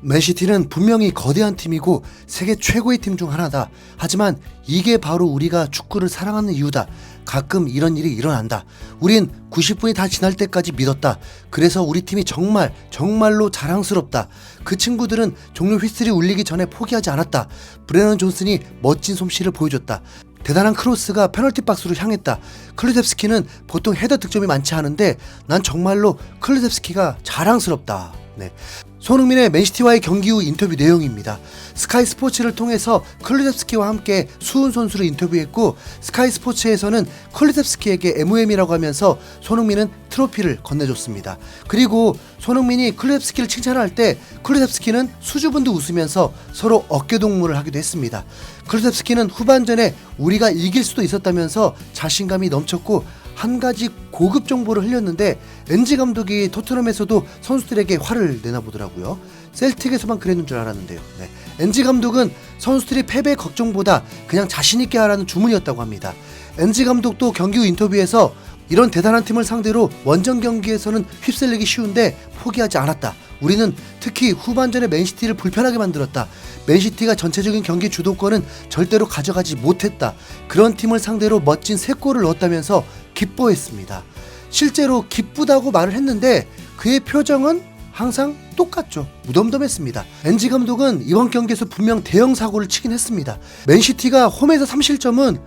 맨시티는 분명히 거대한 팀이고 세계 최고의 팀 중 하나다. 하지만 이게 바로 우리가 축구를 사랑하는 이유다. 가끔 이런 일이 일어난다. 우린 90분이 다 지날 때까지 믿었다. 그래서 우리 팀이 정말로 자랑스럽다. 그 친구들은 종료 휘슬이 울리기 전에 포기하지 않았다. 브레넌 존슨이 멋진 솜씨를 보여줬다. 대단한 크로스가 페널티 박스로 향했다. 클루셉스키는 보통 헤더 득점이 많지 않은데 난 정말로 클루셉스키가 자랑스럽다. 네. 손흥민의 맨시티와의 경기 후 인터뷰 내용입니다. 스카이 스포츠를 통해서 클루셉스키와 함께 수훈 선수를 인터뷰했고, 스카이 스포츠에서는 클루셉스키에게 MOM이라고 하면서 손흥민은 트로피를 건네줬습니다. 그리고 손흥민이 클루셉스키를 칭찬할 때 클루셉스키는 수줍은듯 웃으면서 서로 어깨동무를 하기도 했습니다. 클루셉스키는 후반전에 우리가 이길 수도 있었다면서 자신감이 넘쳤고 한 가지 고급 정보를 흘렸는데, 엔지 감독이 토트넘에서도 선수들에게 화를 내나보더라고요. 셀틱에서만 그랬는 줄 알았는데요. 네. 엔지 감독은 선수들이 패배 걱정보다 그냥 자신있게 하라는 주문이었다고 합니다. 엔지 감독도 경기 후 인터뷰에서 이런 대단한 팀을 상대로 원정 경기에서는 휩쓸리기 쉬운데 포기하지 않았다. 우리는 특히 후반전에 맨시티를 불편하게 만들었다. 맨시티가 전체적인 경기 주도권은 절대로 가져가지 못했다. 그런 팀을 상대로 멋진 3골을 넣었다면서 기뻐했습니다. 실제로 기쁘다고 말을 했는데 그의 표정은 항상 똑같죠. 무덤덤했습니다. 엔지 감독은 이번 경기에서 분명 대형 사고를 치긴 했습니다. 맨시티가 홈에서 3실점은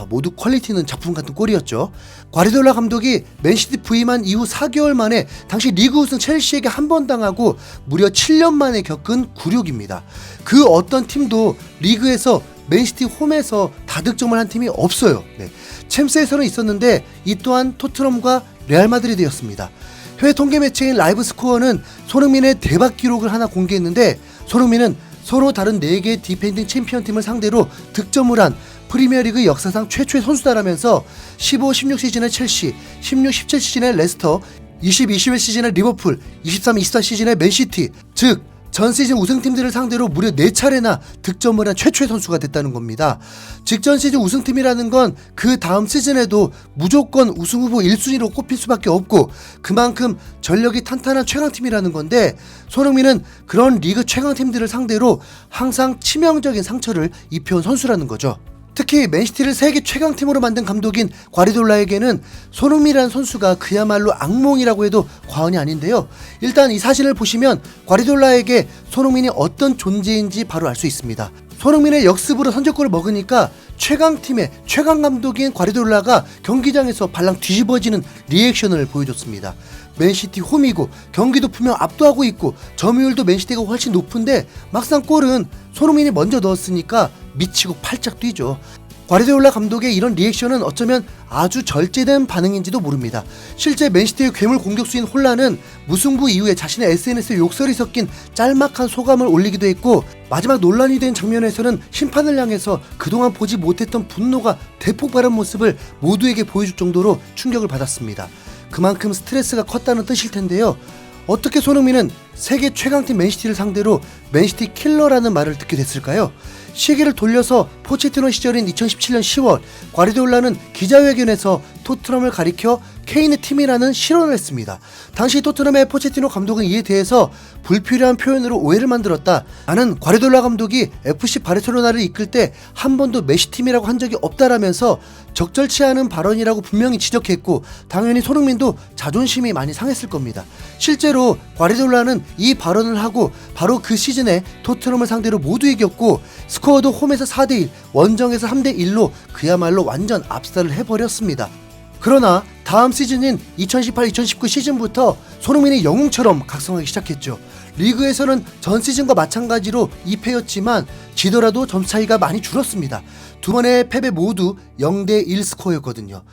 모두 퀄리티 있는 작품 같은 골이었죠. 과르디올라 감독이 맨시티 부임한 이후 4개월 만에 당시 리그 우승 첼시에게 한 번 당하고 무려 7년 만에 겪은 굴욕입니다. 그 어떤 팀도 리그에서 맨시티 홈에서 다득점을 한 팀이 없어요. 네. 챔스에서는 있었는데 이 또한 토트넘과 레알 마드리드였습니다. 해외 통계 매체인 라이브 스코어는 손흥민의 대박 기록을 하나 공개했는데, 손흥민은 서로 다른 4개의 디펜딩 챔피언 팀을 상대로 득점을 한 프리미어리그 역사상 최초의 선수다라면서 15-16 시즌의 첼시, 16-17 시즌의 레스터, 20-21 시즌의 리버풀, 23-24 시즌의 맨시티, 즉 전 시즌 우승팀들을 상대로 무려 4차례나 득점을 한 최초의 선수가 됐다는 겁니다. 직전 시즌 우승팀이라는 건 그 다음 시즌에도 무조건 우승 후보 1순위로 꼽힐 수밖에 없고 그만큼 전력이 탄탄한 최강팀이라는 건데, 손흥민은 그런 리그 최강팀들을 상대로 항상 치명적인 상처를 입혀온 선수라는 거죠. 특히 맨시티를 세계 최강팀으로 만든 감독인 과르디올라에게는 손흥민이라는 선수가 그야말로 악몽이라고 해도 과언이 아닌데요. 일단 이 사진을 보시면 과르디올라에게 손흥민이 어떤 존재인지 바로 알 수 있습니다. 손흥민의 역습으로 선제골을 먹으니까 최강팀의 최강감독인 과르디올라가 경기장에서 발랑 뒤집어지는 리액션을 보여줬습니다. 맨시티 홈이고 경기도 분명 압도하고 있고 점유율도 맨시티가 훨씬 높은데 막상 골은 손흥민이 먼저 넣었으니까 미치고 팔짝 뛰죠. 과르디올라 감독의 이런 리액션은 어쩌면 아주 절제된 반응인지도 모릅니다. 실제 맨시티의 괴물 공격수인 홀란은 무승부 이후에 자신의 SNS에 욕설이 섞인 짤막한 소감을 올리기도 했고, 마지막 논란이 된 장면에서는 심판을 향해서 그동안 보지 못했던 분노가 대폭발한 모습을 모두에게 보여줄 정도로 충격을 받았습니다. 그만큼 스트레스가 컸다는 뜻일 텐데요. 어떻게 손흥민은 세계 최강팀 맨시티를 상대로 맨시티 킬러라는 말을 듣게 됐을까요? 시계를 돌려서 포체티노 시절인 2017년 10월 과르디올라는 기자회견에서 토트넘을 가리켜 케인의 팀이라는 실언을 했습니다. 당시 토트넘의 포체티노 감독은 이에 대해서 불필요한 표현으로 오해를 만들었다. 나는 과르디올라 감독이 FC 바르셀로나를 이끌 때 한 번도 메시 팀이라고 한 적이 없다라면서 적절치 않은 발언이라고 분명히 지적했고, 당연히 손흥민도 자존심이 많이 상했을 겁니다. 실제로 과르디올라는 이 발언을 하고 바로 그 시즌에 토트넘을 상대로 모두 이겼고 스코어도 홈에서 4대1, 원정에서 3대1로 그야말로 완전 압살을 해버렸습니다. 그러나 다음 시즌인 2018-2019 시즌부터 손흥민이 영웅처럼 각성하기 시작했죠. 리그에서는 전 시즌과 마찬가지로 2패였지만 지더라도 점차이가 많이 줄었습니다. 두 번의 패배 모두 0대1 스코어였거든요.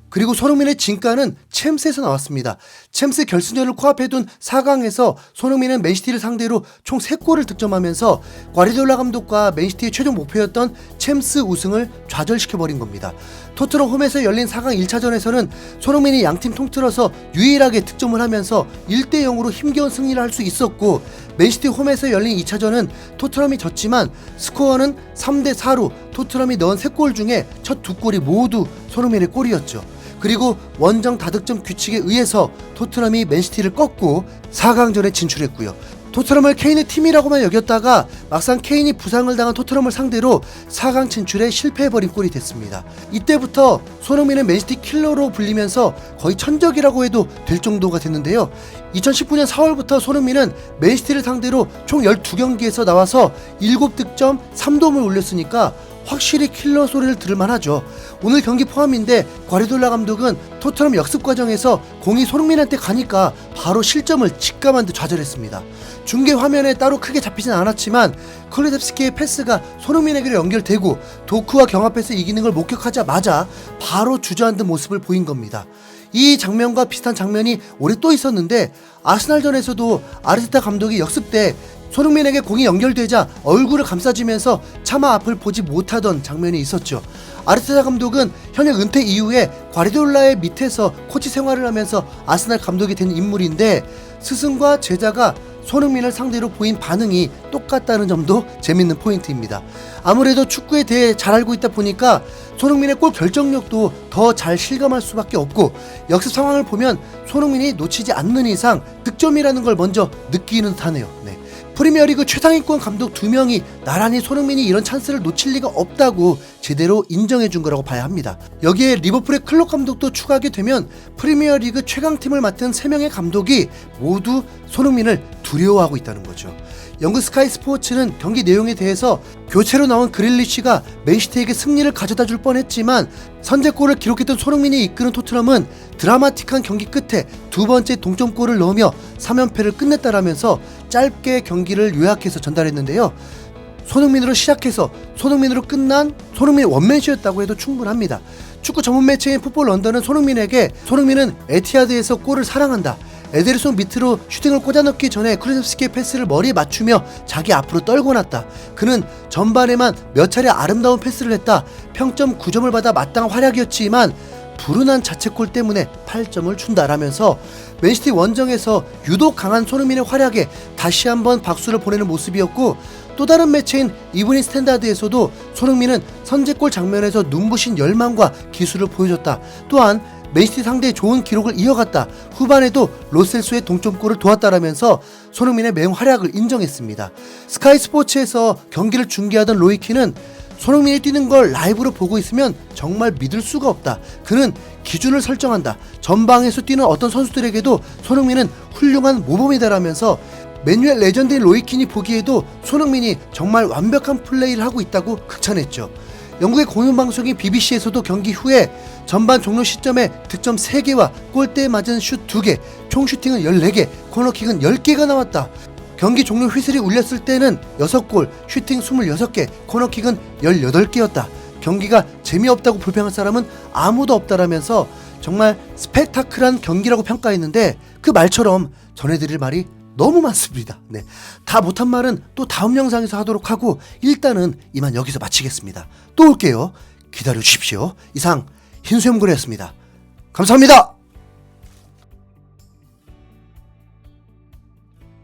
그리고 손흥민의 진가는 챔스에서 나왔습니다. 챔스 결승전을 코앞에 둔 4강에서 손흥민은 맨시티를 상대로 총 3골을 득점하면서 과르디올라 감독과 맨시티의 최종 목표였던 챔스 우승을 좌절시켜버린 겁니다. 토트넘 홈에서 열린 4강 1차전에서는 손흥민이 양팀 통틀어서 유일하게 득점을 하면서 1대0으로 힘겨운 승리를 할 수 있었고, 맨시티 홈에서 열린 2차전은 토트넘이 졌지만 스코어는 3대4로 토트넘이 넣은 3골 중에 첫 2골이 모두 손흥민의 골이었죠. 그리고 원정 다득점 규칙에 의해서 토트넘이 맨시티를 꺾고 4강전에 진출했고요. 토트넘을 케인의 팀이라고만 여겼다가 막상 케인이 부상을 당한 토트넘을 상대로 4강 진출에 실패해버린 꼴이 됐습니다. 이때부터 손흥민은 맨시티 킬러로 불리면서 거의 천적이라고 해도 될 정도가 됐는데요. 2019년 4월부터 손흥민은 맨시티를 상대로 총 12경기에서 나와서 7득점 3도움을 올렸으니까 확실히 킬러 소리를 들을만 하죠. 오늘 경기 포함인데 과르디올라 감독은 토트넘 역습 과정에서 공이 손흥민한테 가니까 바로 실점을 직감한 듯 좌절했습니다. 중계 화면에 따로 크게 잡히진 않았지만 쿨루셉스키의 패스가 손흥민에게로 연결되고 도크와 경합해서 이기는 걸 목격하자마자 바로 주저앉은 모습을 보인 겁니다. 이 장면과 비슷한 장면이 올해 또 있었는데 아스날전에서도 아르테타 감독이 역습 때 손흥민에게 공이 연결되자 얼굴을 감싸주면서 차마 앞을 보지 못하던 장면이 있었죠. 아르테타 감독은 현역 은퇴 이후에 과르디올라의 밑에서 코치 생활을 하면서 아스날 감독이 된 인물인데 스승과 제자가 손흥민을 상대로 보인 반응이 똑같다는 점도 재밌는 포인트입니다. 아무래도 축구에 대해 잘 알고 있다 보니까 손흥민의 골 결정력도 더 잘 실감할 수밖에 없고 역습 상황을 보면 손흥민이 놓치지 않는 이상 득점이라는 걸 먼저 느끼는 듯하네요. 프리미어리그 최상위권 감독 2명이 나란히 손흥민이 이런 찬스를 놓칠 리가 없다고 제대로 인정해준 거라고 봐야 합니다. 여기에 리버풀의 클롭 감독도 추가하게 되면 프리미어리그 최강팀을 맡은 3명의 감독이 모두 손흥민을 두려워하고 있다는 거죠. 영국 스카이 스포츠는 경기 내용에 대해서 교체로 나온 그릴리시가 맨시티에게 승리를 가져다 줄 뻔했지만 선제골을 기록했던 손흥민이 이끄는 토트넘은 드라마틱한 경기 끝에 두 번째 동점골을 넣으며 3연패를 끝냈다라면서 짧게 경기를 요약해서 전달했는데요. 손흥민으로 시작해서 손흥민으로 끝난 손흥민 원맨쇼였다고 해도 충분합니다. 축구 전문 매체인 풋볼 런던은 손흥민은 에티하드에서 골을 사랑한다. 에데르송 밑으로 슈팅을 꽂아넣기 전에 쿨루셉스키의 패스를 머리에 맞추며 자기 앞으로 떨고 났다. 그는 전반에만 몇 차례 아름다운 패스를 했다. 평점 9점을 받아 마땅한 활약이었지만 불운한 자책골 때문에 8점을 준다라면서 맨시티 원정에서 유독 강한 손흥민의 활약에 다시 한번 박수를 보내는 모습이었고 또 다른 매체인 이브닝 스탠다드에서도 손흥민은 선제골 장면에서 눈부신 열망과 기술을 보여줬다. 또한 맨시티 상대의 좋은 기록을 이어갔다. 후반에도 로셀소의 동점골을 도왔다라면서 손흥민의 맹활약을 인정했습니다. 스카이 스포츠에서 경기를 중계하던 로이키는 손흥민이 뛰는 걸 라이브로 보고 있으면 정말 믿을 수가 없다. 그는 기준을 설정한다. 전방에서 뛰는 어떤 선수들에게도 손흥민은 훌륭한 모범이다라면서 맨유의 레전드인 로이킨이 보기에도 손흥민이 정말 완벽한 플레이를 하고 있다고 극찬했죠. 영국의 공영방송인 BBC에서도 경기 후에 전반 종료 시점에 득점 3개와 골대에 맞은 슛 2개, 총 슈팅은 14개, 코너킥은 10개가 나왔다. 경기 종료 휘슬이 울렸을 때는 6골, 슈팅 26개, 코너킥은 18개였다. 경기가 재미없다고 불평할 사람은 아무도 없다라면서 정말 스펙타클한 경기라고 평가했는데 그 말처럼 전해드릴 말이 너무 많습니다. 다 못한 말은 또 다음 영상에서 하도록 하고 일단은 이만 여기서 마치겠습니다. 또 올게요. 기다려 주십시오. 이상 흰수염고래였습니다. 감사합니다.